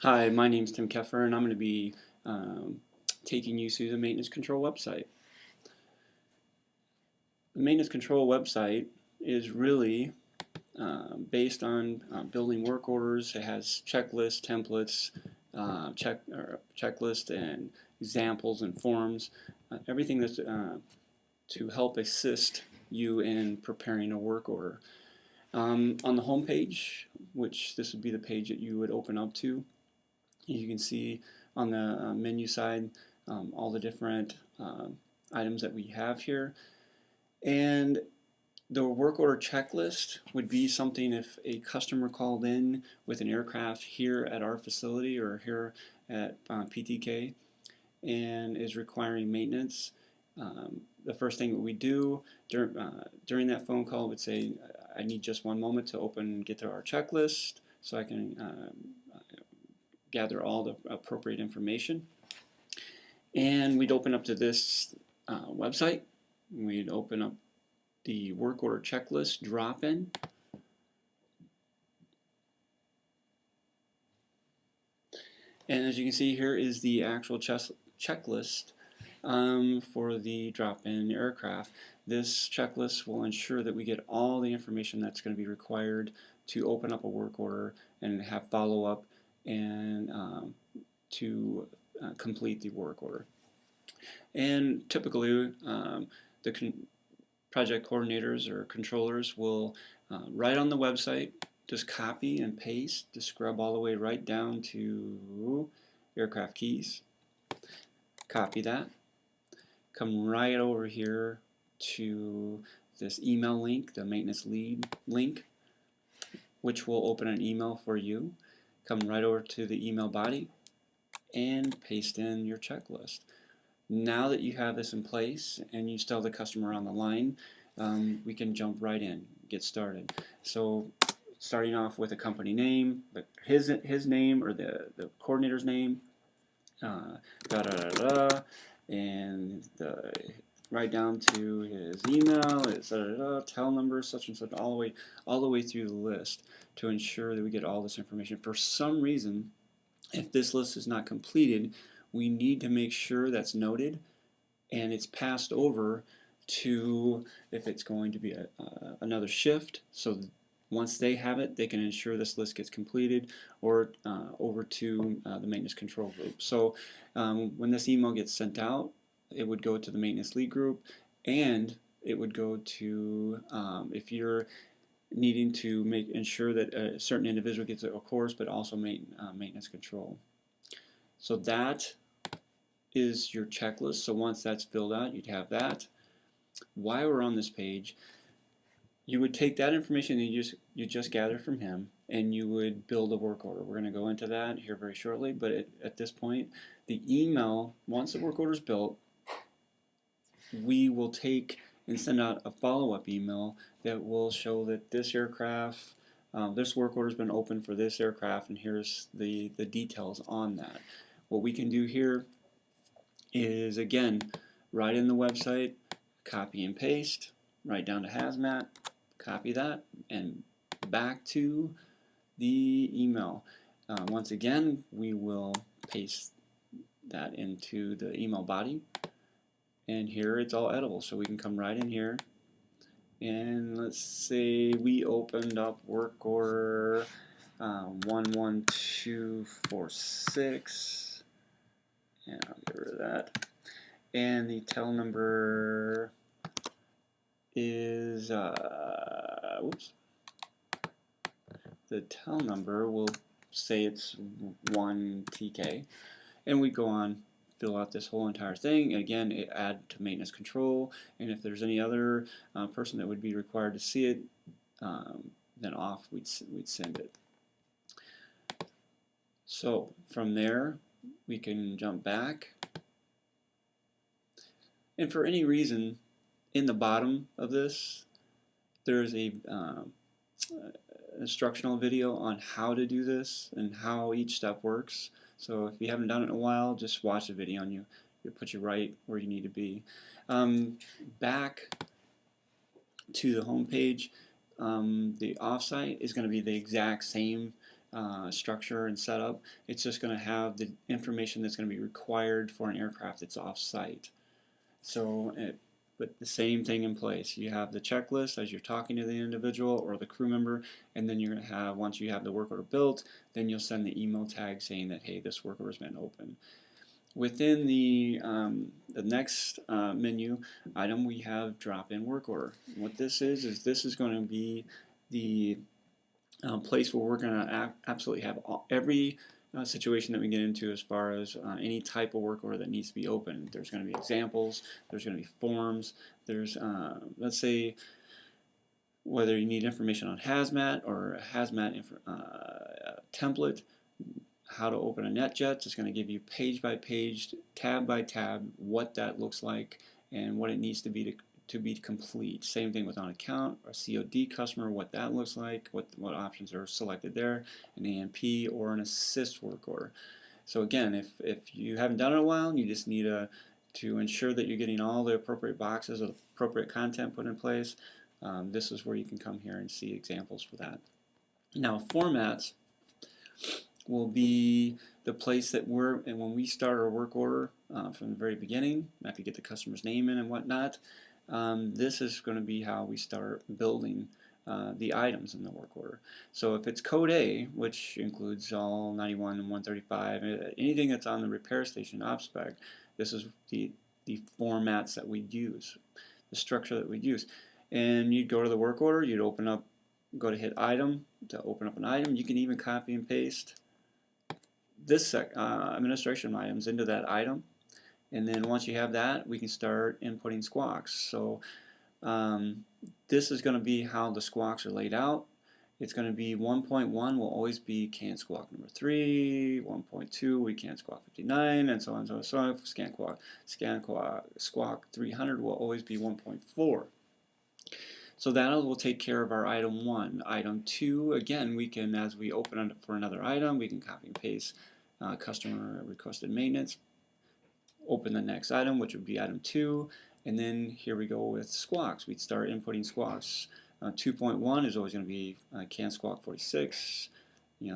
Hi, my name's Tim Keffer, and I'm going to be taking you through the Maintenance Control website. The Maintenance Control website is really based on building work orders. It has checklists, templates, checklist, and examples and forms. Everything that's to help assist you in preparing a work order. On the home page, which this would be the page that you would open up to, you can see on the menu side all the different items that we have here. And the work order checklist would be something if a customer called in with an aircraft here at our facility or here at PTK and is requiring maintenance. The first thing that we do during that phone call would say, I need just one moment to open and get to our checklist so I can gather all the appropriate information. And we'd open up to this website. We'd open up the work order checklist drop-in. And as you can see, here is the actual checklist for the drop-in aircraft. This checklist will ensure that we get all the information that's going to be required to open up a work order and have follow-up and to complete the work order. And typically the project coordinators or controllers will right on the website just copy and paste to scrub all the way right down to aircraft keys. Copy that. Come right over here to this email link, the maintenance lead link, which will open an email for you. Come right over to the email body and paste in your checklist. Now that you have this in place and you still have the customer on the line, we can jump right in, get started. So starting off with a company name, his name or the coordinator's name, and right down to his email, his tel number, such and such, all the way through the list to ensure that we get all this information. For some reason, if this list is not completed, we need to make sure that's noted and it's passed over to if it's going to be another shift. So once they have it, they can ensure this list gets completed or over to the maintenance control group. So when this email gets sent out, it would go to the maintenance lead group, and it would go to if you're needing to ensure that a certain individual gets a course, but also maintenance control. So that is your checklist. So once that's filled out, you'd have that. While we're on this page, you would take that information that you just gathered from him and you would build a work order. We're going to go into that here very shortly, but at this point, the email, once the work order is built, we will take and send out a follow-up email that will show that this aircraft, this work order has been open for this aircraft, and here's the details on that. What we can do here is, again, right in the website, copy and paste, right down to hazmat, copy that, and back to the email. Once again, we will paste that into the email body, and here it's all editable, so we can come right in here, and let's say we opened up work order 11246, and I'll get rid of that, and the tel number is the tel number will say it's 1 TK, and we go on, fill out this whole entire thing, and again add to maintenance control, and if there's any other person that would be required to see it, then off we'd send it. So from there we can jump back, and for any reason in the bottom of this there's a instructional video on how to do this and how each step works. So if you haven't done it in a while, just watch the video and it'll put you right where you need to be. Back to the home page, the offsite is going to be the exact same structure and setup. It's just going to have the information that's going to be required for an aircraft that's off-site. So put the same thing in place. You have the checklist as you're talking to the individual or the crew member, and then you're going to have, once you have the work order built, then you'll send the email tag saying that, hey, this work order has been opened. Within the next menu item, we have drop-in work order. What this is this is going to be the place where we're going to absolutely have every situation that we get into as far as any type of work order that needs to be opened. There's going to be examples, there's going to be forms, there's, let's say, whether you need information on hazmat or a hazmat template, how to open a NetJets. It's going to give you page by page, tab by tab, what that looks like and what it needs to be complete. Same thing with on account or COD customer, what that looks like, what options are selected there, an AMP or an assist work order. So again, if you haven't done it in a while, you just need to ensure that you're getting all the appropriate boxes of appropriate content put in place. This is where you can come here and see examples for that. Now, formats will be the place that and when we start our work order from the very beginning, after you get the customer's name in and whatnot, this is going to be how we start building the items in the work order. So if it's code A, which includes all 91 and 135, anything that's on the repair station OpSpec, this is the formats that we'd use, the structure that we'd use. And you'd go to the work order, you'd go to hit item to open up an item. You can even copy and paste this administration items into that item, and then once you have that, we can start inputting squawks. So this is going to be how the squawks are laid out. It's going to be 1.1 will always be can squawk number 3, 1.2 we can squawk 59, and so on and so on. So squawk 300 will always be 1.4. So that will take care of our item 1. Item 2, again, we can, as we open it for another item, we can copy and paste customer requested maintenance, open the next item, which would be item 2, and then here we go with squawks. We'd start inputting squawks. 2.1 is always going to be can squawk 46,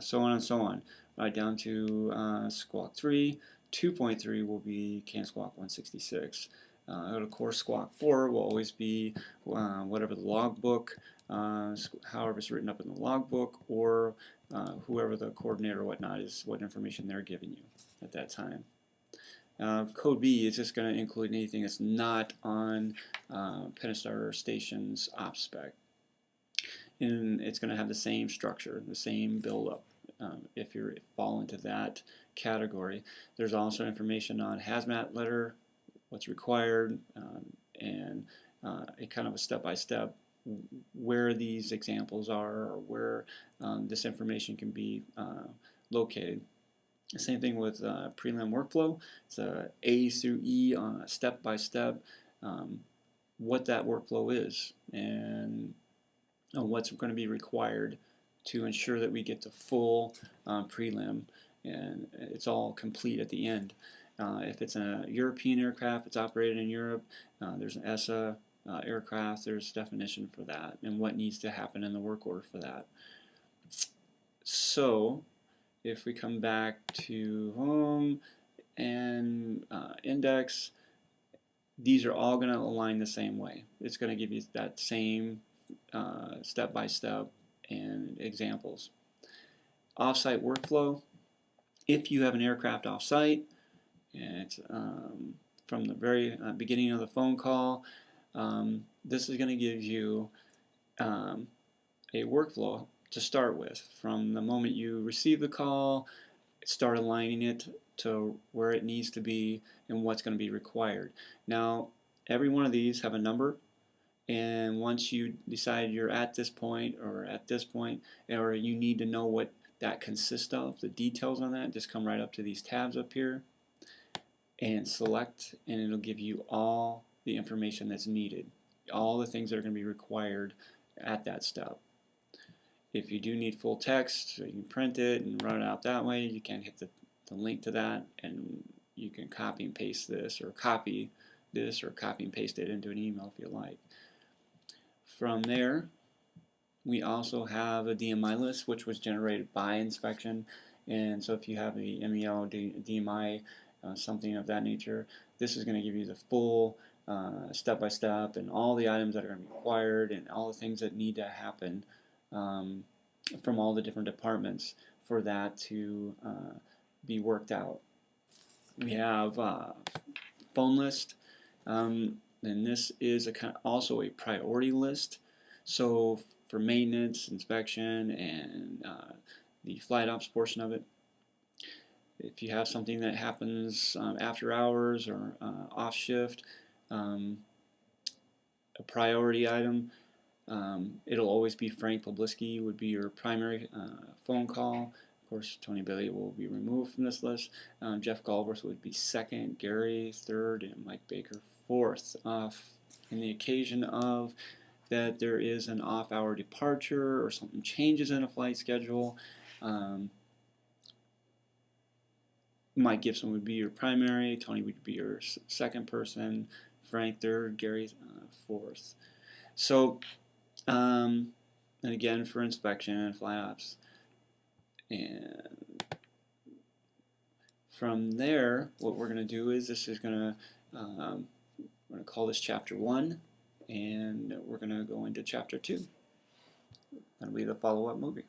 so on and so on, right down to squawk 3. 2.3 will be can squawk 166. Of course, squawk 4 will always be whatever the logbook, however it's written up in the logbook, or whoever the coordinator or whatnot is, what information they're giving you at that time. Code B is just going to include anything that's not on Pentastar Station's OpSpec. And it's going to have the same structure, the same build-up if you fall into that category. There's also information on hazmat letter, what's required, and a kind of a step-by-step where these examples are or where this information can be located. The same thing with prelim workflow. It's a A through E on a step-by-step what that workflow is and what's going to be required to ensure that we get the full prelim and it's all complete at the end. If it's a European aircraft, it's operated in Europe, there's an ESA aircraft, there's definition for that and what needs to happen in the work order for that. So if we come back to home and index, these are all going to align the same way. It's going to give you that same step-by-step and examples. Off-site workflow, if you have an aircraft off-site, and it's from the very beginning of the phone call, this is going to give you a workflow to start with. From the moment you receive the call, start aligning it to where it needs to be and what's going to be required. Now, every one of these have a number, and once you decide you're at this point or at this point, or you need to know what that consists of, the details on that, just come right up to these tabs up here and select, and it'll give you all the information that's needed, all the things that are going to be required at that step. If you do need full text, so you can print it and run it out that way. You can hit the link to that, and you can copy and paste this, or copy this, or copy and paste it into an email if you like. From there, We also have a DMI list, which was generated by inspection. And so if you have the MEL, DMI, something of that nature, this is going to give you the full step-by-step and all the items that are going to be required and all the things that need to happen from all the different departments for that to be worked out. We have phone list, and this is also a priority list. So for maintenance, inspection, and the flight ops portion of it, if you have something that happens after hours or off shift, a priority item, it'll always be Frank Pobliski would be your primary phone call. Of course, Tony Bailey will be removed from this list. Jeff Galbraith would be second, Gary third, and Mike Baker fourth. In the occasion of that there is an off-hour departure or something changes in a flight schedule, Mike Gibson would be your primary, Tony would be your second person, Frank third, Gary fourth. So, and again for inspection and flight ops. And from there, what we're going to do is we're going to call this chapter 1, and we're going to go into chapter 2. That'll be the follow-up movie.